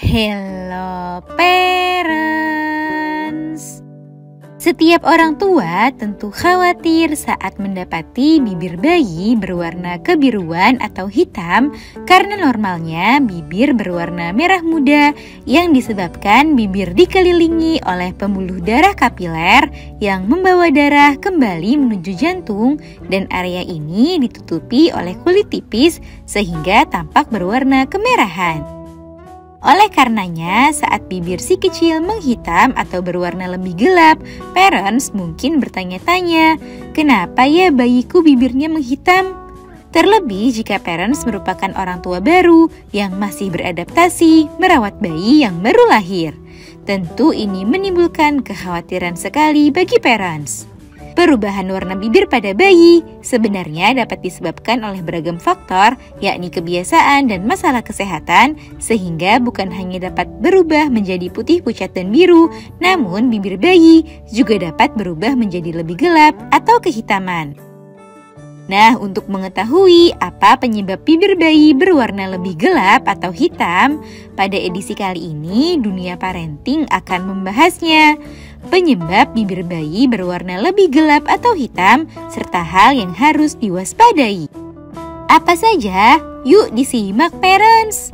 Hello parents. Setiap orang tua tentu khawatir saat mendapati bibir bayi berwarna kebiruan atau hitam karena normalnya bibir berwarna merah muda yang disebabkan bibir dikelilingi oleh pembuluh darah kapiler yang membawa darah kembali menuju jantung dan area ini ditutupi oleh kulit tipis sehingga tampak berwarna kemerahan. Oleh karenanya, saat bibir si kecil menghitam atau berwarna lebih gelap, parents mungkin bertanya-tanya, kenapa ya bayiku bibirnya menghitam? Terlebih jika parents merupakan orang tua baru yang masih beradaptasi merawat bayi yang baru lahir. Tentu ini menimbulkan kekhawatiran sekali bagi parents. Perubahan warna bibir pada bayi sebenarnya dapat disebabkan oleh beragam faktor, yakni kebiasaan dan masalah kesehatan, sehingga bukan hanya dapat berubah menjadi putih, pucat, dan biru, namun bibir bayi juga dapat berubah menjadi lebih gelap atau kehitaman. Nah, untuk mengetahui apa penyebab bibir bayi berwarna lebih gelap atau hitam, pada edisi kali ini Dunia Parenting akan membahasnya. Penyebab bibir bayi berwarna lebih gelap atau hitam, serta hal yang harus diwaspadai. Apa saja? Yuk disimak parents!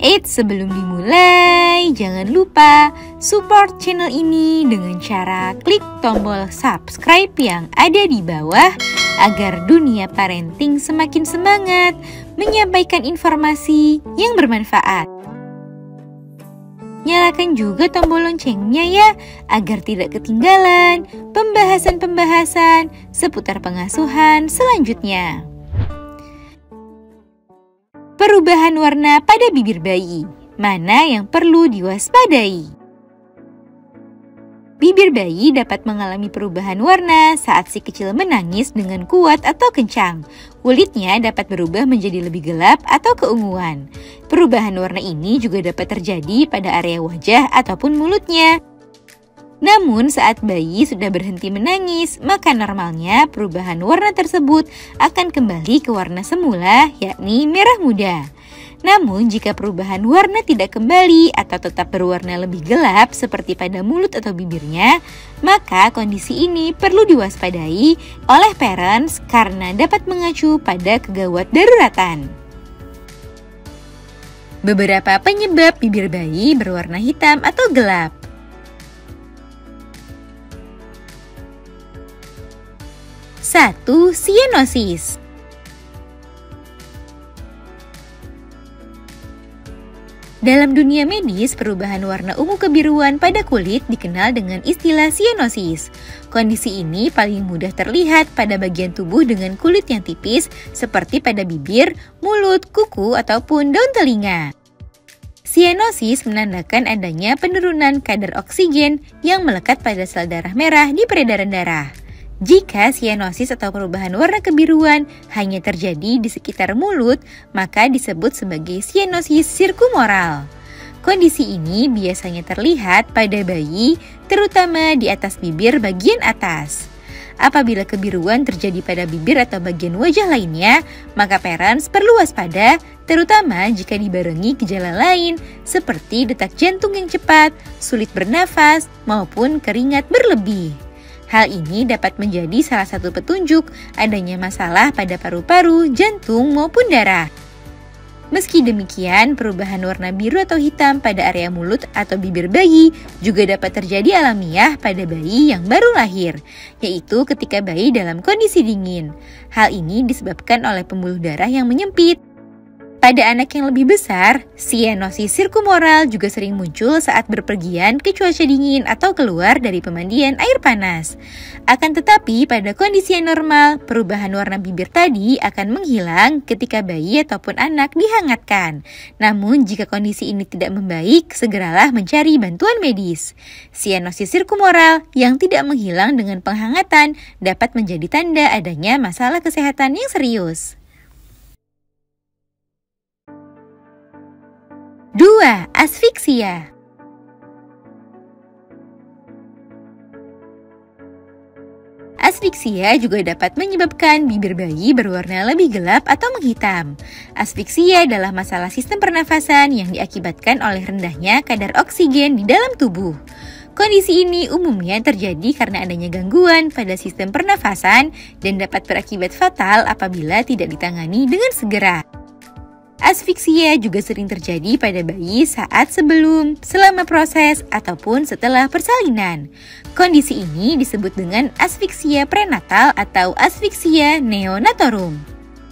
Sebelum dimulai, jangan lupa support channel ini dengan cara klik tombol subscribe yang ada di bawah agar Dunia Parenting semakin semangat menyampaikan informasi yang bermanfaat. Nyalakan juga tombol loncengnya ya, agar tidak ketinggalan pembahasan-pembahasan seputar pengasuhan selanjutnya. Perubahan warna pada bibir bayi, mana yang perlu diwaspadai? Bibir bayi dapat mengalami perubahan warna saat si kecil menangis dengan kuat atau kencang. Kulitnya dapat berubah menjadi lebih gelap atau keunguan. Perubahan warna ini juga dapat terjadi pada area wajah ataupun mulutnya. Namun saat bayi sudah berhenti menangis, maka normalnya perubahan warna tersebut akan kembali ke warna semula, yakni merah muda. Namun jika perubahan warna tidak kembali atau tetap berwarna lebih gelap seperti pada mulut atau bibirnya, maka kondisi ini perlu diwaspadai oleh parents karena dapat mengacu pada kegawat daruratan. Beberapa penyebab bibir bayi berwarna hitam atau gelap. 1. Sianosis. Dalam dunia medis, perubahan warna ungu kebiruan pada kulit dikenal dengan istilah sianosis. Kondisi ini paling mudah terlihat pada bagian tubuh dengan kulit yang tipis seperti pada bibir, mulut, kuku, ataupun daun telinga. Sianosis menandakan adanya penurunan kadar oksigen yang melekat pada sel darah merah di peredaran darah. Jika sianosis atau perubahan warna kebiruan hanya terjadi di sekitar mulut, maka disebut sebagai sianosis sirkumoral. Kondisi ini biasanya terlihat pada bayi, terutama di atas bibir bagian atas. Apabila kebiruan terjadi pada bibir atau bagian wajah lainnya, maka parents perlu waspada, terutama jika dibarengi gejala lain seperti detak jantung yang cepat, sulit bernafas, maupun keringat berlebih. Hal ini dapat menjadi salah satu petunjuk adanya masalah pada paru-paru, jantung, maupun darah. Meski demikian, perubahan warna biru atau hitam pada area mulut atau bibir bayi juga dapat terjadi alamiah pada bayi yang baru lahir, yaitu ketika bayi dalam kondisi dingin. Hal ini disebabkan oleh pembuluh darah yang menyempit. Pada anak yang lebih besar, sianosis sirkumoral juga sering muncul saat berpergian ke cuaca dingin atau keluar dari pemandian air panas. Akan tetapi, pada kondisi yang normal, perubahan warna bibir tadi akan menghilang ketika bayi ataupun anak dihangatkan. Namun, jika kondisi ini tidak membaik, segeralah mencari bantuan medis. Sianosis sirkumoral yang tidak menghilang dengan penghangatan dapat menjadi tanda adanya masalah kesehatan yang serius. 2. Asfiksia. Asfiksia juga dapat menyebabkan bibir bayi berwarna lebih gelap atau menghitam. Asfiksia adalah masalah sistem pernafasan yang diakibatkan oleh rendahnya kadar oksigen di dalam tubuh. Kondisi ini umumnya terjadi karena adanya gangguan pada sistem pernafasan dan dapat berakibat fatal apabila tidak ditangani dengan segera. Asfiksia juga sering terjadi pada bayi saat sebelum, selama proses, ataupun setelah persalinan. Kondisi ini disebut dengan asfiksia prenatal atau asfiksia neonatorum.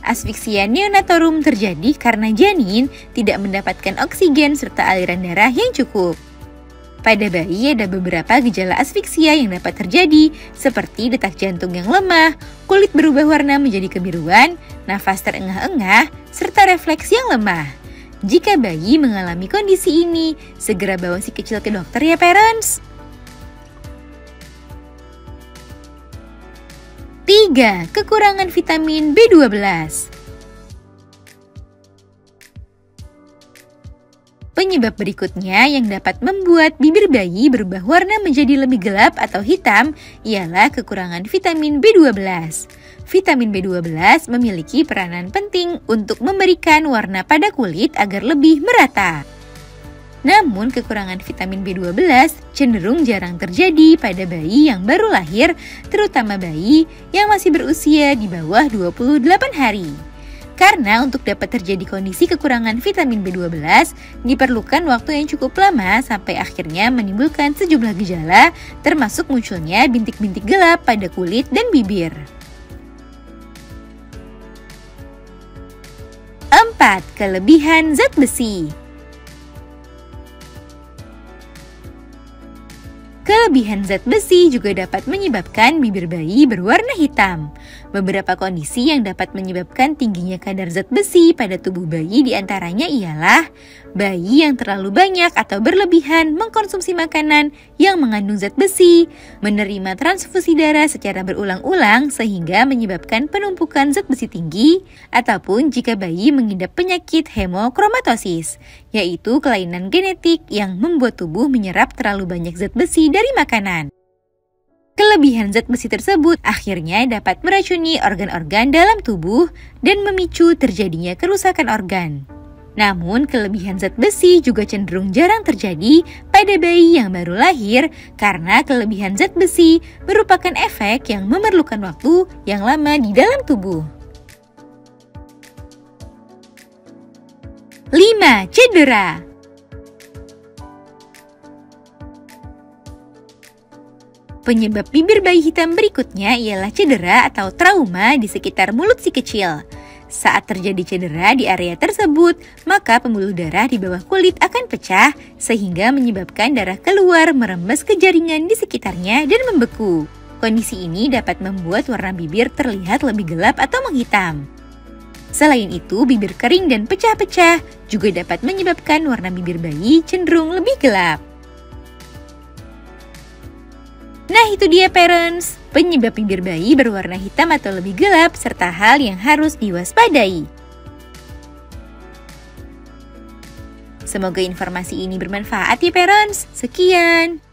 Asfiksia neonatorum terjadi karena janin tidak mendapatkan oksigen serta aliran darah yang cukup. Pada bayi ada beberapa gejala asfiksia yang dapat terjadi, seperti detak jantung yang lemah, kulit berubah warna menjadi kebiruan, nafas terengah-engah, serta refleks yang lemah. Jika bayi mengalami kondisi ini, segera bawa si kecil ke dokter ya parents. 3. Kekurangan vitamin B12. Penyebab berikutnya yang dapat membuat bibir bayi berubah warna menjadi lebih gelap atau hitam ialah kekurangan vitamin B12. Vitamin B12 memiliki peranan penting untuk memberikan warna pada kulit agar lebih merata. Namun, kekurangan vitamin B12 cenderung jarang terjadi pada bayi yang baru lahir, terutama bayi yang masih berusia di bawah 28 hari. Karena untuk dapat terjadi kondisi kekurangan vitamin B12, diperlukan waktu yang cukup lama sampai akhirnya menimbulkan sejumlah gejala, termasuk munculnya bintik-bintik gelap pada kulit dan bibir. 4. Kelebihan zat besi. Kelebihan zat besi juga dapat menyebabkan bibir bayi berwarna hitam. Beberapa kondisi yang dapat menyebabkan tingginya kadar zat besi pada tubuh bayi diantaranya ialah bayi yang terlalu banyak atau berlebihan mengkonsumsi makanan yang mengandung zat besi, menerima transfusi darah secara berulang-ulang sehingga menyebabkan penumpukan zat besi tinggi, ataupun jika bayi mengidap penyakit hemokromatosis, yaitu kelainan genetik yang membuat tubuh menyerap terlalu banyak zat besi dari makanan. Kelebihan zat besi tersebut akhirnya dapat meracuni organ-organ dalam tubuh dan memicu terjadinya kerusakan organ. Namun, kelebihan zat besi juga cenderung jarang terjadi pada bayi yang baru lahir karena kelebihan zat besi merupakan efek yang memerlukan waktu yang lama di dalam tubuh. 5. Cedera. Penyebab bibir bayi hitam berikutnya ialah cedera atau trauma di sekitar mulut si kecil. Saat terjadi cedera di area tersebut, maka pembuluh darah di bawah kulit akan pecah sehingga menyebabkan darah keluar merembes ke jaringan di sekitarnya dan membeku. Kondisi ini dapat membuat warna bibir terlihat lebih gelap atau menghitam. Selain itu, bibir kering dan pecah-pecah juga dapat menyebabkan warna bibir bayi cenderung lebih gelap. Nah, itu dia parents, penyebab bibir bayi berwarna hitam atau lebih gelap serta hal yang harus diwaspadai. Semoga informasi ini bermanfaat ya parents. Sekian.